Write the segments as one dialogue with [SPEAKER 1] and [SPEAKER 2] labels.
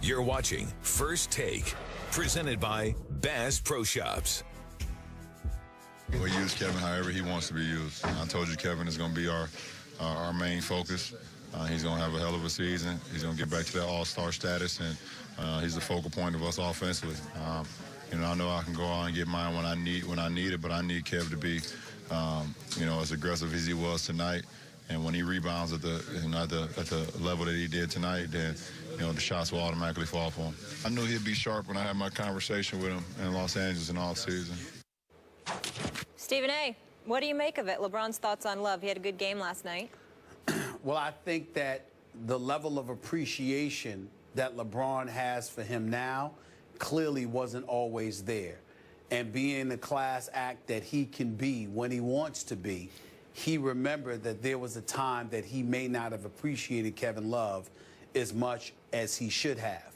[SPEAKER 1] You're watching First Take, presented by Bass Pro Shops.
[SPEAKER 2] We'll use Kevin however he wants to be used. I told you Kevin is going to be our main focus. He's going to have a hell of a season. He's going to get back to that all-star status, and he's the focal point of us offensively. I know I can go out and get mine when I need it, but I need Kev to be, as aggressive as he was tonight. And when he rebounds at the level that he did tonight, then the shots will automatically fall for him. I knew he'd be sharp when I had my conversation with him in Los Angeles in off-season.
[SPEAKER 3] Stephen A., what do you make of it? LeBron's thoughts on Love. He had a good game last night.
[SPEAKER 4] Well, I think that the level of appreciation that LeBron has for him now clearly wasn't always there. And being the class act that he can be when he wants to be, he remembered that there was a time that he may not have appreciated Kevin Love as much as he should have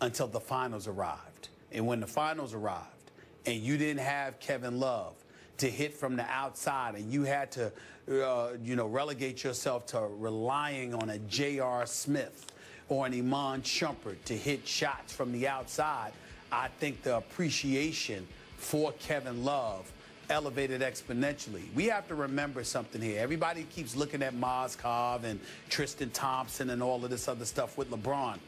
[SPEAKER 4] until the finals arrived. And when the finals arrived and you didn't have Kevin Love to hit from the outside, and you had to, relegate yourself to relying on a J.R. Smith or an Iman Shumpert to hit shots from the outside, I think the appreciation for Kevin Love elevated exponentially. We have to remember something here. Everybody keeps looking at Mozgov and Tristan Thompson and all of this other stuff with LeBron.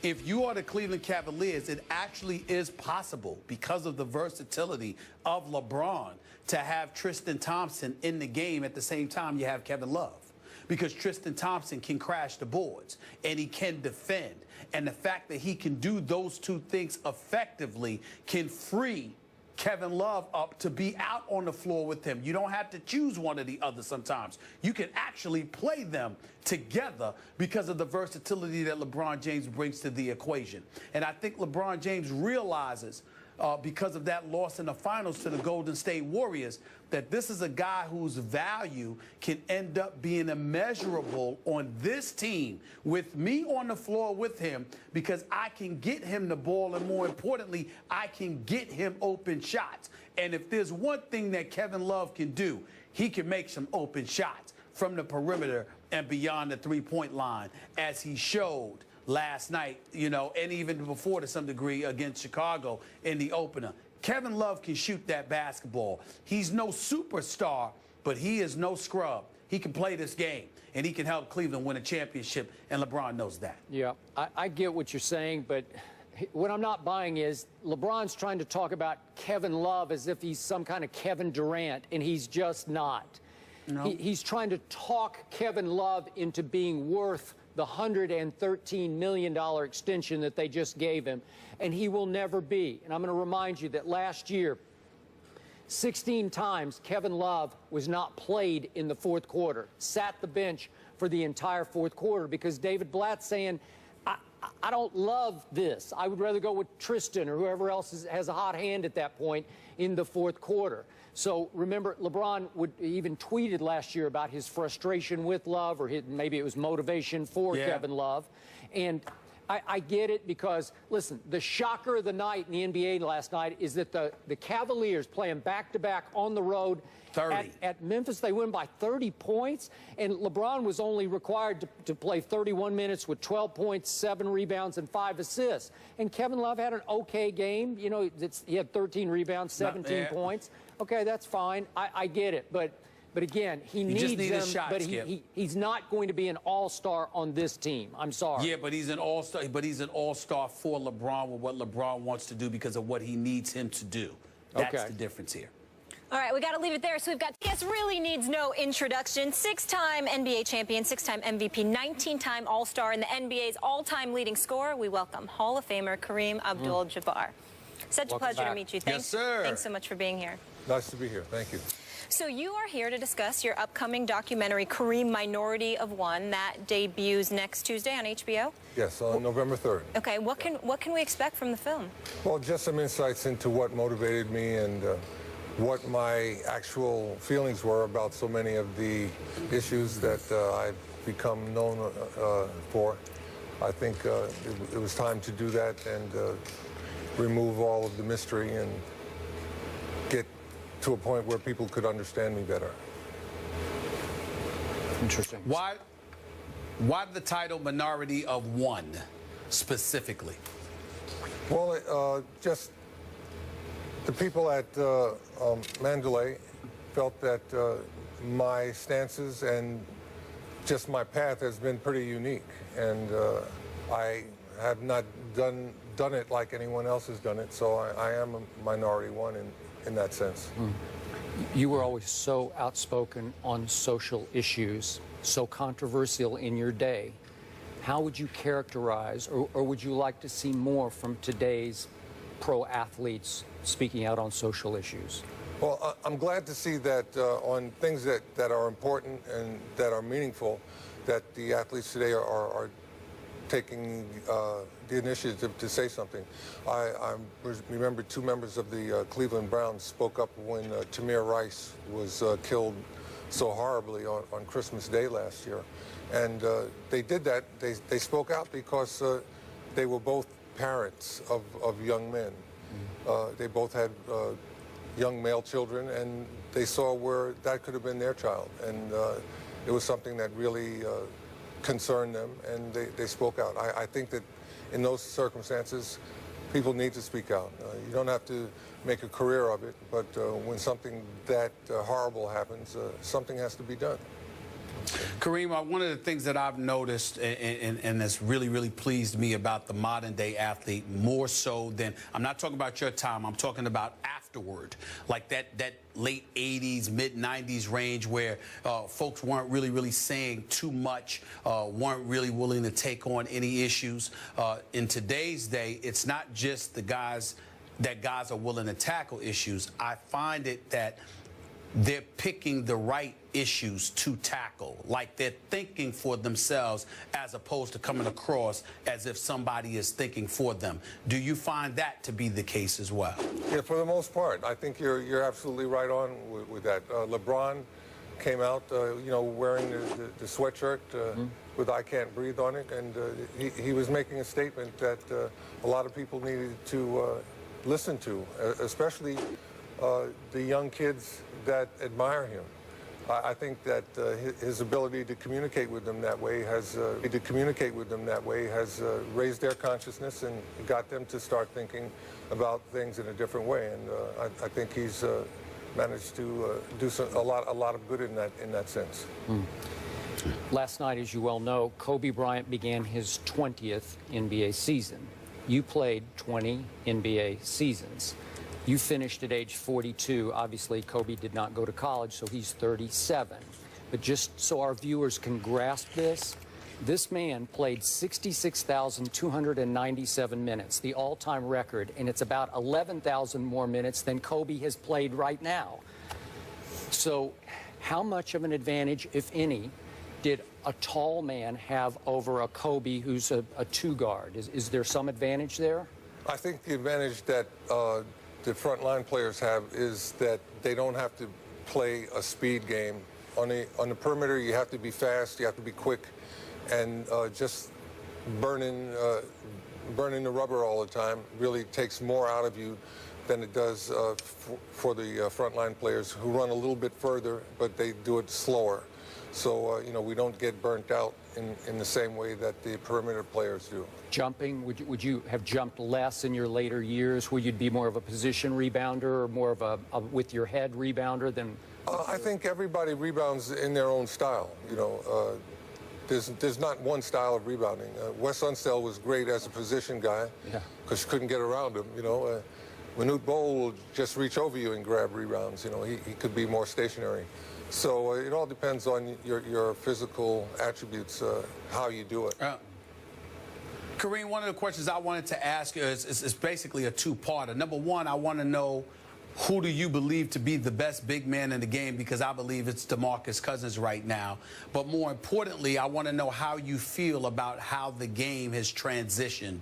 [SPEAKER 4] If you are the Cleveland Cavaliers, it actually is possible, because of the versatility of LeBron, to have Tristan Thompson in the game at the same time you have Kevin Love. Because Tristan Thompson can crash the boards, and he can defend. And the fact that he can do those two things effectively can free Kevin Love up to be out on the floor with him. You don't have to choose one or the other sometimes. You can actually play them together because of the versatility that LeBron James brings to the equation. And I think LeBron James realizes, because of that loss in the finals to the Golden State Warriors, that this is a guy whose value can end up being immeasurable on this team with me on the floor with him, because I can get him the ball, and more importantly, I can get him open shots. And if there's one thing that Kevin Love can do, he can make some open shots from the perimeter and beyond the three-point line, as he showed last night, and even before to some degree against Chicago in the opener. Kevin Love can shoot that basketball. He's no superstar, but he is no scrub. He can play this game, and he can help Cleveland win a championship, and LeBron knows that.
[SPEAKER 5] Yeah, I get what you're saying, but what I'm not buying is LeBron's trying to talk about Kevin Love as if he's some kind of Kevin Durant, and he's just not. No. He's trying to talk Kevin Love into being worth the $113 million extension that they just gave him, and he will never be. And I'm going to remind you that last year, 16 times Kevin Love was not played in the fourth quarter, sat the bench for the entire fourth quarter, because David Blatt's saying, I don't love this. I would rather go with Tristan or whoever else has a hot hand at that point in the fourth quarter. So remember, LeBron even tweeted last year about his frustration with Love, or maybe it was motivation for Kevin Love. And I get it, because, listen, the shocker of the night in the NBA last night is that the Cavaliers playing back-to-back on the road
[SPEAKER 4] 30.
[SPEAKER 5] At Memphis, they win by 30 points, and LeBron was only required to play 31 minutes with 12 points, 7 rebounds, and 5 assists. And Kevin Love had an okay game. He had 13 rebounds, 17 points. Okay, that's fine. I get it. But again, he needs them.
[SPEAKER 4] Shot,
[SPEAKER 5] but he's not going to be an all-star on this team. I'm sorry.
[SPEAKER 4] Yeah, but he's an all-star. But he's an all-star for LeBron, with what LeBron wants to do, because of what he needs him to do. That's the difference here.
[SPEAKER 3] All right, we got to leave it there. So we've got TS really needs no introduction. 6-time NBA champion, 6-time MVP, 19-time All-Star, and the NBA's all-time leading scorer. We welcome Hall of Famer Kareem Abdul-Jabbar. Such a pleasure to meet you.
[SPEAKER 4] Yes, sir.
[SPEAKER 3] Thanks so much for being here.
[SPEAKER 6] Nice to be here. Thank you.
[SPEAKER 3] So you are here to discuss your upcoming documentary, Kareem Minority of One, that debuts next Tuesday on HBO?
[SPEAKER 6] Yes, on November 3rd.
[SPEAKER 3] Okay, what can we expect from the film?
[SPEAKER 6] Well, just some insights into what motivated me and what my actual feelings were about so many of the issues that I've become known for. I think it was time to do that and remove all of the mystery and get to a point where people could understand me better.
[SPEAKER 5] Interesting.
[SPEAKER 4] Why the title Minority of One? specifically?
[SPEAKER 6] Well, just the people at Mandalay felt that my stances and just my path has been pretty unique, and I have not done it like anyone else has done it, so I am a minority one in that sense.
[SPEAKER 5] You were always so outspoken on social issues, so controversial in your day. How would you characterize, or would you like to see more from today's pro athletes speaking out on social issues?
[SPEAKER 6] Well, I'm glad to see that on things that are important and that are meaningful, that the athletes today are taking the initiative to say something. I remember two members of the Cleveland Browns spoke up when Tamir Rice was killed so horribly on Christmas Day last year. And they did that. They spoke out because they were both parents of young men. They both had young male children, and they saw where that could have been their child. And it was something that really concerned them, and they spoke out. I think that in those circumstances, people need to speak out. You don't have to make a career of it, but when something that horrible happens, something has to be done.
[SPEAKER 4] Kareem, one of the things that I've noticed and that's really, really pleased me about the modern day athlete, more so than, I'm not talking about your time, I'm talking about afterward, like that late 80s, mid 90s range where folks weren't really saying too much, weren't really willing to take on any issues. In today's day, it's not just the guys are willing to tackle issues. I find it that they're picking the right issues to tackle, like they're thinking for themselves as opposed to coming across as if somebody is thinking for them. Do you find that to be the case as well?
[SPEAKER 6] Yeah, for the most part. I think you're absolutely right on with that. LeBron came out, wearing the sweatshirt with "I Can't Breathe" on it, and he was making a statement that a lot of people needed to listen to, especially the young kids that admire him. I think that his ability to communicate with them that way has raised their consciousness and got them to start thinking about things in a different way. And I think he's managed to do a lot of good in that sense.
[SPEAKER 5] Last night, as you well know, Kobe Bryant began his 20th NBA season. You played 20 NBA seasons. You finished at age 42. Obviously, Kobe did not go to college, so he's 37. But just so our viewers can grasp this man played 66,297 minutes, the all-time record, and it's about 11,000 more minutes than Kobe has played right now. So how much of an advantage, if any, did a tall man have over a Kobe who's a two-guard? Is there some advantage there?
[SPEAKER 6] I think the advantage that the frontline players have is that they don't have to play a speed game. On the perimeter, you have to be fast, you have to be quick, and just burning the rubber all the time really takes more out of you than it does for the frontline players who run a little bit further, but they do it slower. So, we don't get burnt out in the same way that the perimeter players do.
[SPEAKER 5] Jumping, would you have jumped less in your later years? Would you be more of a position rebounder or more of a with your head rebounder than?
[SPEAKER 6] I think everybody rebounds in their own style. There's not one style of rebounding. Wes Unseld was great as a position guy because you couldn't get around him. Manute Bol will just reach over you and grab rebounds. He could be more stationary. So it all depends on your physical attributes, how you do it.
[SPEAKER 4] Kareem, one of the questions I wanted to ask you is basically a two-parter. Number one, I want to know, who do you believe to be the best big man in the game? Because I believe it's DeMarcus Cousins right now. But more importantly, I want to know how you feel about how the game has transitioned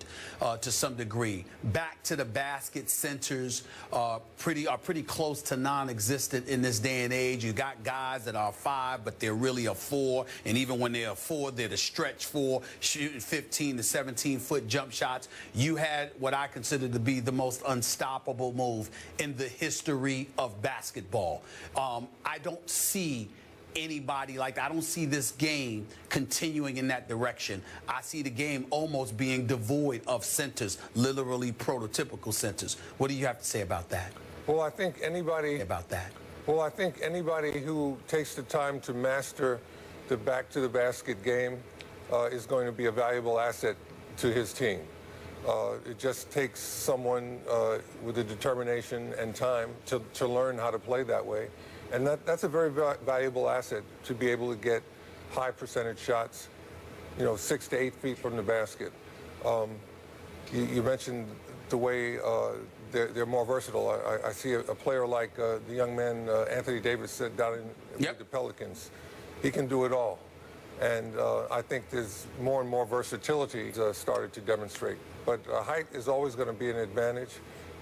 [SPEAKER 4] to some degree. Back to the basket centers are pretty close to non-existent in this day and age. You got guys that are 5, but they're really a 4. And even when they're a 4, they're the stretch 4, shooting 15 to 17-foot jump shots. You had what I consider to be the most unstoppable move in the history of basketball. I don't see anybody like that. I don't see this game continuing in that direction. I see the game almost being devoid of centers, literally prototypical centers. What do you have to say about that?
[SPEAKER 6] Well, I think anybody who takes the time to master the back-to-the-basket game is going to be a valuable asset to his team. It just takes someone with the determination and time to learn how to play that way. And that's a very valuable asset, to be able to get high percentage shots, 6 to 8 feet from the basket. You mentioned the way they're more versatile. I see a player like the young man Anthony Davis down with the Pelicans. He can do it all. And I think there's more and more versatility started to demonstrate. But height is always going to be an advantage.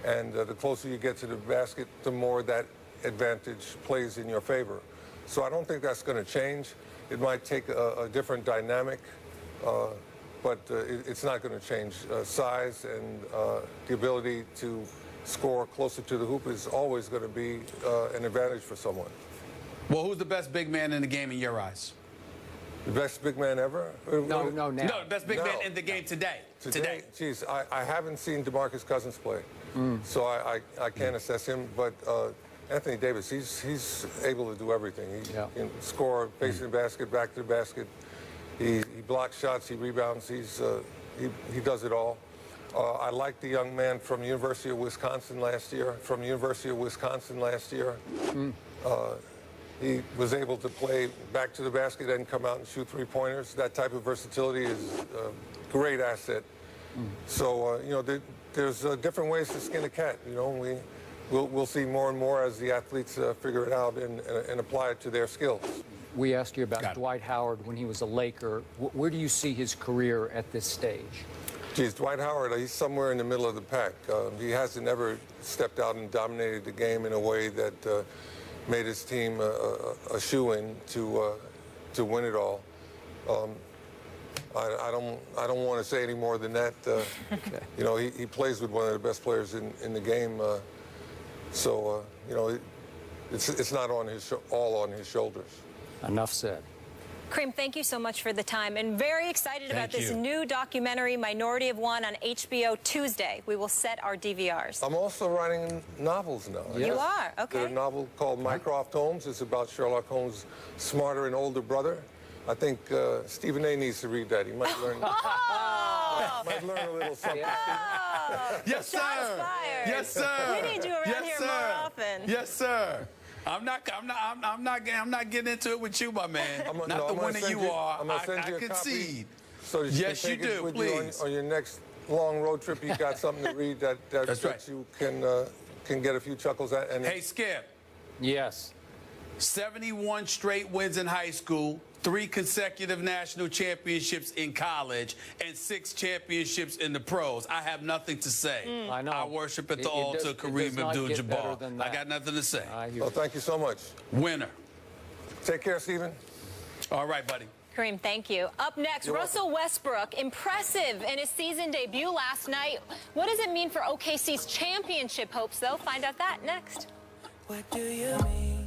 [SPEAKER 6] And the closer you get to the basket, the more that advantage plays in your favor. So I don't think that's going to change. It might take a different dynamic, but it's not going to change. Size and the ability to score closer to the hoop is always going to be an advantage for someone.
[SPEAKER 4] Well, who's the best big man in the game in your eyes?
[SPEAKER 6] The best big man ever?
[SPEAKER 5] No,
[SPEAKER 4] No, the best big man in the game today. Today.
[SPEAKER 6] Geez, I haven't seen DeMarcus Cousins play, so I can't assess him. But Anthony Davis, he's able to do everything. He can score, facing the basket, back to the basket. He blocks shots, he rebounds. He does it all. I like the young man from the University of Wisconsin last year. He was able to play back to the basket and come out and shoot three-pointers. That type of versatility is a great asset. So, there's different ways to skin a cat. We'll see more and more as the athletes figure it out and apply it to their skills.
[SPEAKER 5] We asked you about Dwight Howard when he was a Laker. Where do you see his career at this stage?
[SPEAKER 6] Geez, Dwight Howard, he's somewhere in the middle of the pack. He hasn't ever stepped out and dominated the game in a way that made his team a shoo-in to win it all. I don't want to say any more than that. He plays with one of the best players in the game. So it's not all on his shoulders.
[SPEAKER 5] Enough said.
[SPEAKER 3] Kareem, thank you so much for the time, and very excited about this new documentary, Minority of One, on HBO Tuesday. We will set our DVRs.
[SPEAKER 6] I'm also writing novels now.
[SPEAKER 3] You are? Okay.
[SPEAKER 6] There's a novel called Mycroft Holmes. It's about Sherlock Holmes' smarter and older brother. I think Stephen A. needs to read that. He might learn, might learn a little something.
[SPEAKER 4] Yes, sir.
[SPEAKER 3] Shots fired.
[SPEAKER 4] Yes, sir.
[SPEAKER 3] We need you around here more often.
[SPEAKER 4] Yes, sir. I'm not getting into it with you, my man. Not the winner you are. I concede.
[SPEAKER 6] So
[SPEAKER 4] yes, you do.
[SPEAKER 6] With
[SPEAKER 4] please.
[SPEAKER 6] You on your next long road trip, you got something to read that
[SPEAKER 4] right.
[SPEAKER 6] you can get a few chuckles at. And
[SPEAKER 4] hey, Skip.
[SPEAKER 5] Yes.
[SPEAKER 4] 71 straight wins in high school, 3 consecutive national championships in college, and 6 championships in the pros. I have nothing to say.
[SPEAKER 5] I know.
[SPEAKER 4] I worship at the altar of Kareem Abdul-Jabbar. I got nothing to say.
[SPEAKER 6] Well, thank you so much.
[SPEAKER 4] Winner.
[SPEAKER 6] Take care, Stephen.
[SPEAKER 4] All right, buddy.
[SPEAKER 3] Kareem, thank you. Up next, Russell Westbrook, impressive in his season debut last night. What does it mean for OKC's championship hopes, though? Find out that next.
[SPEAKER 7] What do you mean?